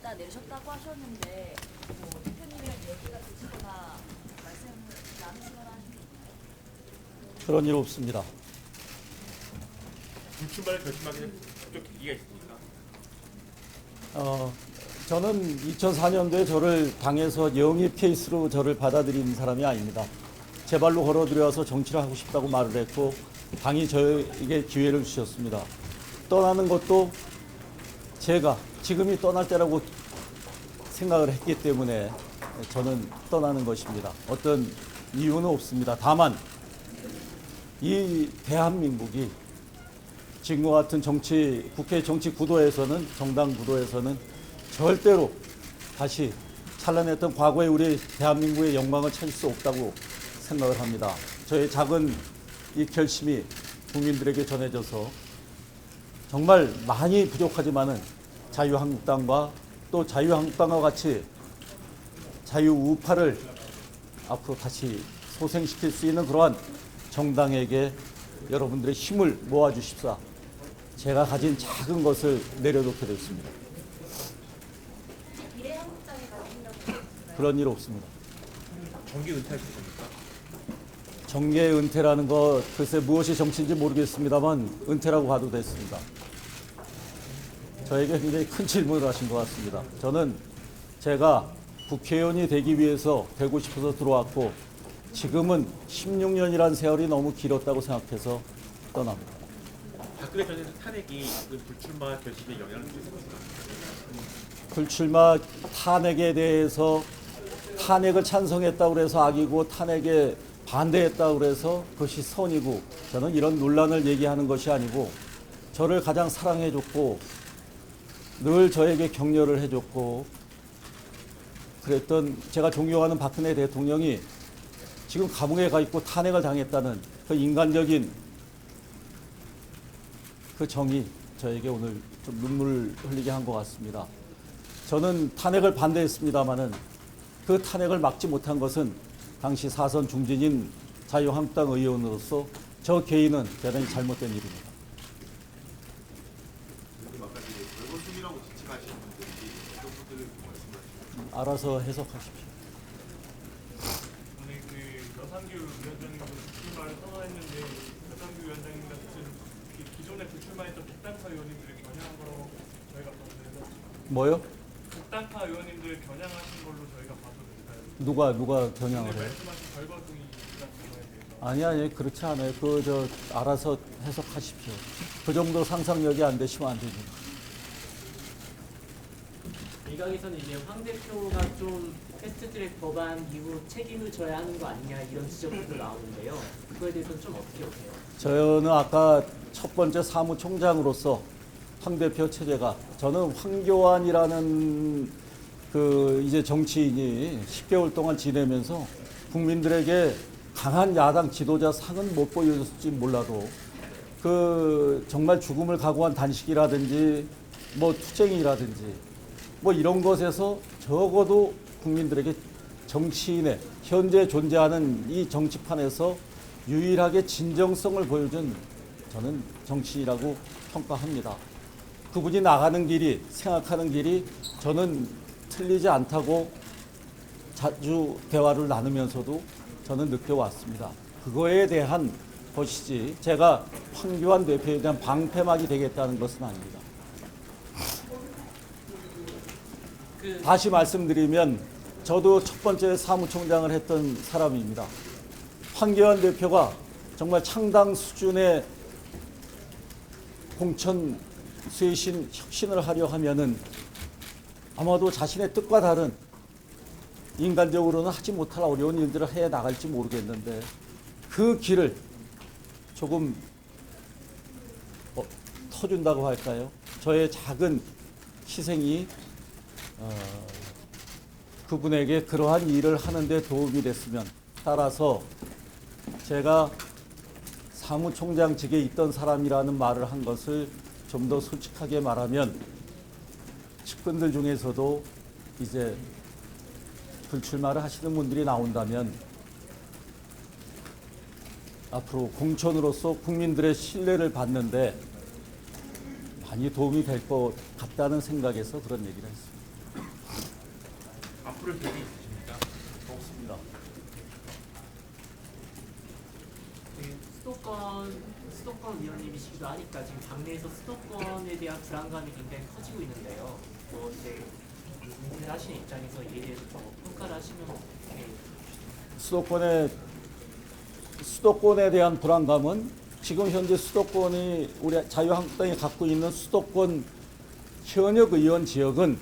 일단 내셨다고 하셨는데 뭐 대표님이랑 얘기가 되시거나 말씀을 나누시거나 하신 게 있나요? 그런 일 없습니다. 불출마를 결심하게 된 특정 계기가 있습니까? 저는 2004년도에 저를 당에서 영입 케이스로 저를 받아들인 사람이 아닙니다. 제 발로 걸어들여와서 정치를 하고 싶다고 말을 했고 당이 저에게 기회를 주셨습니다. 떠나는 것도 제가 지금이 떠날 때라고 생각을 했기 때문에 저는 떠나는 것입니다. 어떤 이유는 없습니다. 다만 이 대한민국이 지금과 같은 정치, 국회 정치 구도에서는, 정당 구도에서는 절대로 다시 찬란했던 과거의 우리 대한민국의 영광을 찾을 수 없다고 생각을 합니다. 저의 작은 이 결심이 국민들에게 전해져서 정말 많이 부족하지만은 자유한국당과 또 자유한국당과 같이 자유우파를 앞으로 다시 소생시킬 수 있는 그러한 정당에게 여러분들의 힘을 모아주십사. 제가 가진 작은 것을 내려놓게 됐습니다. 미래한국당에 가신다고 하셨어요? 그런 일 없습니다. 정기 은퇴하실 겁니까? 정계 은퇴라는 것 글쎄 무엇이 정치인지 모르겠습니다만 은퇴라고 봐도 됐습니다. 저에게 굉장히 큰 질문을 하신 것 같습니다. 저는 제가 국회의원이 되기 위해서 되고 싶어서 들어왔고 지금은 16년이라는 세월이 너무 길었다고 생각해서 떠납니다. 박근혜 전 대통령 탄핵이 그 불출마 결심에 영향을 미쳤습니까? 불출마 탄핵에 대해서 탄핵을 찬성했다고 해서 악이고 탄핵에 반대했다고 해서 그것이 선이고 저는 이런 논란을 얘기하는 것이 아니고 저를 가장 사랑해줬고 늘 저에게 격려를 해줬고 그랬던 제가 존경하는 박근혜 대통령이 지금 감옥에 가 있고 탄핵을 당했다는 그 인간적인 그 정이 저에게 오늘 좀 눈물 흘리게 한 것 같습니다. 저는 탄핵을 반대했습니다마는 그 탄핵을 막지 못한 것은 당시 사선 중진인 자유한국당 의원으로서 저 개인은 대단히 잘못된 일입니다. 아까 별거순이라고 지칭하시는 분들이 어떤 분들을 말씀하시죠? 알아서 해석하십시오. 오늘 그 여상규 위원장님도 불출마를 선언했는데 여상규 위원장님 같은 기존에 불출마했던 극단파 의원님들을 겨냥한 거라고 저희가 봐도 돼서 뭐요? 극단파 의원님들을 겨냥하신 걸로 저희가 봐도 될까요? 누가 겨냥을 오늘 해요? 말씀하신 별거숭이 같은 거에 대해서 아니 그렇지 않아요. 알아서 해석하십시오. 그 정도 상상력이 안 되시면 안 됩니다. 일각에서는 이제 황 대표가 좀 패스트트랙 법안 이후 책임을 져야 하는 거 아니냐 이런 지적도 나오는데요. 그거에 대해서는 좀 어떻게 보세요? 저는 아까 첫 번째 사무총장으로서 황 대표 체제가 저는 황교안이라는 그 이제 정치인이 10개월 동안 지내면서 국민들에게 강한 야당 지도자 상은 못 보여줬을지 몰라도 그 정말 죽음을 각오한 단식이라든지 뭐 투쟁이라든지 뭐 이런 것에서 적어도 국민들에게 정치인의 현재 존재하는 이 정치판에서 유일하게 진정성을 보여준 저는 정치인이라고 평가합니다. 그분이 나가는 길이 생각하는 길이 저는 틀리지 않다고 자주 대화를 나누면서도 저는 느껴왔습니다. 그거에 대한 것이지 제가 황교안 대표에 대한 방패막이 되겠다는 것은 아닙니다. 다시 말씀드리면 저도 첫 번째 사무총장을 했던 사람입니다. 황교안 대표가 정말 창당 수준의 공천 쇄신 혁신을 하려 하면은 아마도 자신의 뜻과 다른 인간적으로는 하지 못할 어려운 일들을 해 나갈지 모르겠는데 그 길을 조금 터준다고 할까요? 저의 작은 희생이 그분에게 그러한 일을 하는데 도움이 됐으면 따라서 제가 사무총장직에 있던 사람이라는 말을 한 것을 좀 더 솔직하게 말하면 측근들 중에서도 이제 불출마를 하시는 분들이 나온다면 앞으로 공천으로서 국민들의 신뢰를 받는데 많이 도움이 될 것 같다는 생각에서 그런 얘기를 했습니다. 바꿀 계획이 있으십니까? 없습니다. 수도권 위원님이시기도 하니까 지금 당내에서 수도권에 대한 불안감이 굉장히 커지고 있는데요. 이제 고민을 하시는 입장에서 이에 대해서 좀 평가를 하시면 어떻게 수도권에 대한 불안감은 지금 현재 수도권이 우리 자유한국당이 갖고 있는 수도권 현역 의원 지역은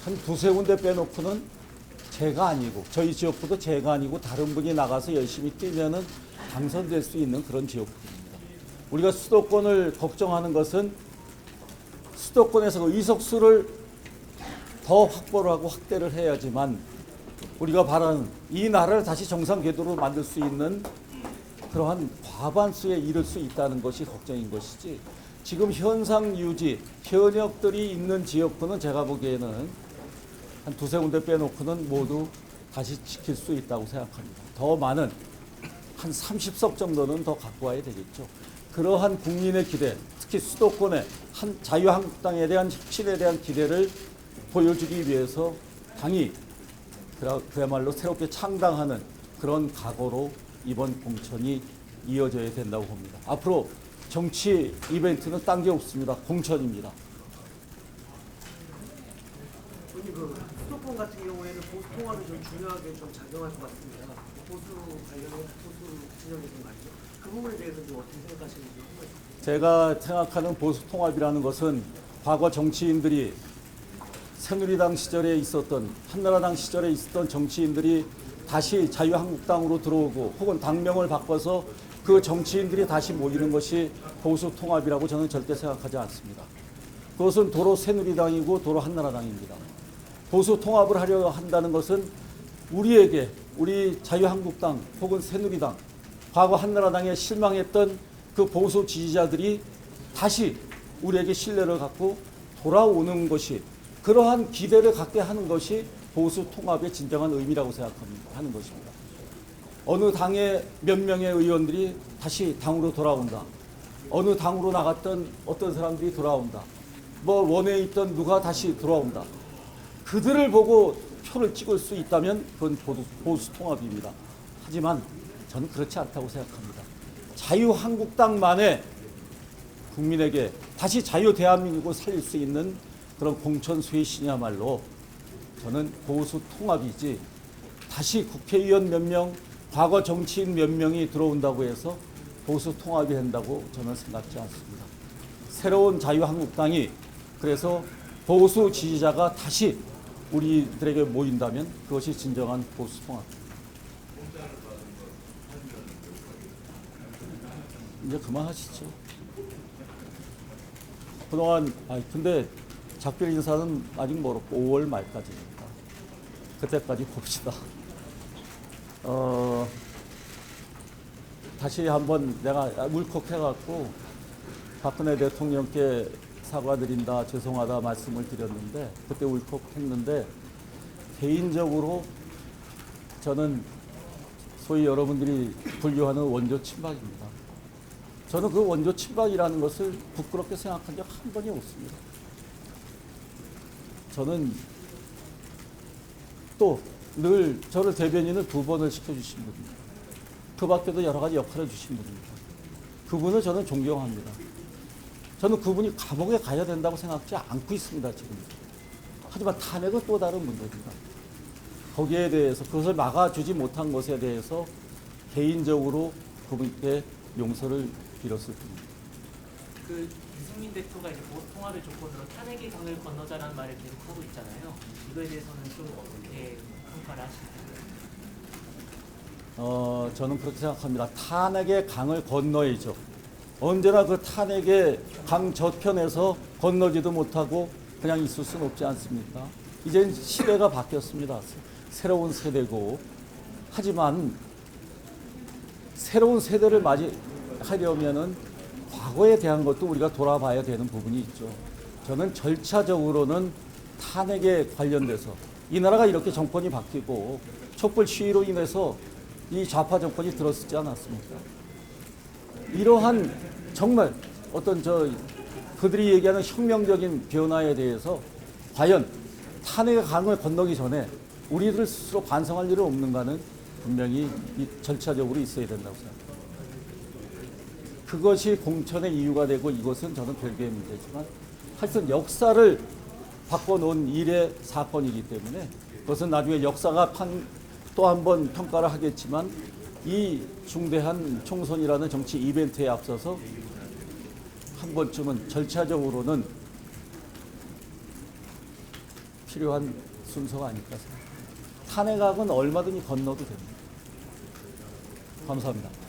한 두세 군데 빼놓고는 제가 아니고 저희 지역구도 제가 아니고 다른 분이 나가서 열심히 뛰면은 당선될 수 있는 그런 지역구입니다. 우리가 수도권을 걱정하는 것은 수도권에서 의석수를 더 확보를 하고 확대를 해야지만 우리가 바라는 이 나라를 다시 정상 궤도로 만들 수 있는 그러한 과반수에 이를 수 있다는 것이 걱정인 것이지, 지금 현상 유지, 현역들이 있는 지역구는 제가 보기에는 한 두세 군데 빼놓고는 모두 다시 지킬 수 있다고 생각합니다. 더 많은 한 30석 정도는 더 갖고 와야 되겠죠. 그러한 국민의 기대, 특히 수도권의 한 자유한국당에 대한 혁신에 대한 기대를 보여주기 위해서 당이 그야말로 새롭게 창당하는 그런 각오로 이번 공천이 이어져야 된다고 봅니다. 앞으로 정치 이벤트는 딴 게 없습니다. 공천입니다. 수도권 같은 경우에는 보수 통합이 좀 중요하게 좀 작용할 것 같습니다. 보수 관련해 보수 진영에서 말이죠. 그 부분에 대해서 좀 어떻게 생각하시는지 한 말씀. 제가 생각하는 보수 통합이라는 것은 과거 정치인들이 새누리당 시절에 있었던, 한나라당 시절에 있었던 정치인들이 다시 자유한국당으로 들어오고 혹은 당명을 바꿔서 그 정치인들이 다시 모이는 것이 보수 통합이라고 저는 절대 생각하지 않습니다. 그것은 도로 새누리당이고 도로 한나라당입니다. 보수 통합을 하려 한다는 것은 우리에게, 우리 자유한국당 혹은 새누리당, 과거 한나라당에 실망했던 그 보수 지지자들이 다시 우리에게 신뢰를 갖고 돌아오는 것이, 그러한 기대를 갖게 하는 것이 보수 통합의 진정한 의미라고 하는 것입니다. 어느 당의 몇 명의 의원들이 다시 당으로 돌아온다. 어느 당으로 나갔던 어떤 사람들이 돌아온다. 뭐 원외에 있던 누가 다시 돌아온다. 그들을 보고 표를 찍을 수 있다면 그건 보수 통합입니다. 하지만 저는 그렇지 않다고 생각합니다. 자유한국당만의 국민에게 다시 자유 대한민국을 살릴 수 있는 그런 공천 쇄신이야말로 저는 보수 통합이지, 다시 국회의원 몇 명, 과거 정치인 몇 명이 들어온다고 해서 보수 통합이 된다고 저는 생각지 않습니다. 새로운 자유한국당이 그래서 보수 지지자가 다시 우리들에게 모인다면 그것이 진정한 보수 통합입니다. 이제 그만하시죠. 그동안 근데 작별 인사는 아직 멀었고 5월 말까지니까 그때까지 봅시다. 다시 한번 내가 울컥해갖고 박근혜 대통령께 사과드린다, 죄송하다 말씀을 드렸는데, 그때 울컥했는데, 개인적으로 저는 소위 여러분들이 분류하는 원조 친박입니다. 저는 그 원조 친박이라는 것을 부끄럽게 생각한 적 한 번이 없습니다. 저는 또 늘 저를 대변인을 2번을 시켜주신 분입니다. 그 밖에도 여러 가지 역할을 주신 분입니다. 그분을 저는 존경합니다. 저는 그분이 감옥에 가야 된다고 생각지 않고 있습니다, 지금. 하지만 탄핵은 또 다른 문제입니다. 거기에 대해서, 그것을 막아주지 못한 것에 대해서 개인적으로 그분께 용서를 빌었을 뿐입니다. 그 유승민 대표가 이제 보수 통합의 조건으로 탄핵의 강을 건너자라는 말을 계속 하고 있잖아요. 이거에 대해서는 좀 어떻게 평가를 하시나요? 저는 그렇게 생각합니다. 탄핵의 강을 건너야죠. 언제나 그 탄핵의 강 저편에서 건너지도 못하고 그냥 있을 수는 없지 않습니까? 이젠 시대가 바뀌었습니다. 새로운 세대고. 하지만 새로운 세대를 맞이하려면은 과거에 대한 것도 우리가 돌아봐야 되는 부분이 있죠. 저는 절차적으로는 탄핵에 관련돼서 이 나라가 이렇게 정권이 바뀌고 촛불 시위로 인해서 이 좌파 정권이 들어서지 않았습니까? 이러한 정말 어떤 그들이 얘기하는 혁명적인 변화에 대해서 과연 탄핵의 강을 건너기 전에 우리들 스스로 반성할 일은 없는가는 분명히 이 절차적으로 있어야 된다고 생각합니다. 그것이 공천의 이유가 되고 이것은 저는 별개의 문제지만 하여튼 역사를 바꿔놓은 일의 사건이기 때문에 그것은 나중에 역사가 또 한 번 평가를 하겠지만 이 중대한 총선이라는 정치 이벤트에 앞서서 한 번쯤은 절차적으로는 필요한 순서가 아닐까 생각합니다. 탄핵악은 얼마든지 건너도 됩니다. 감사합니다.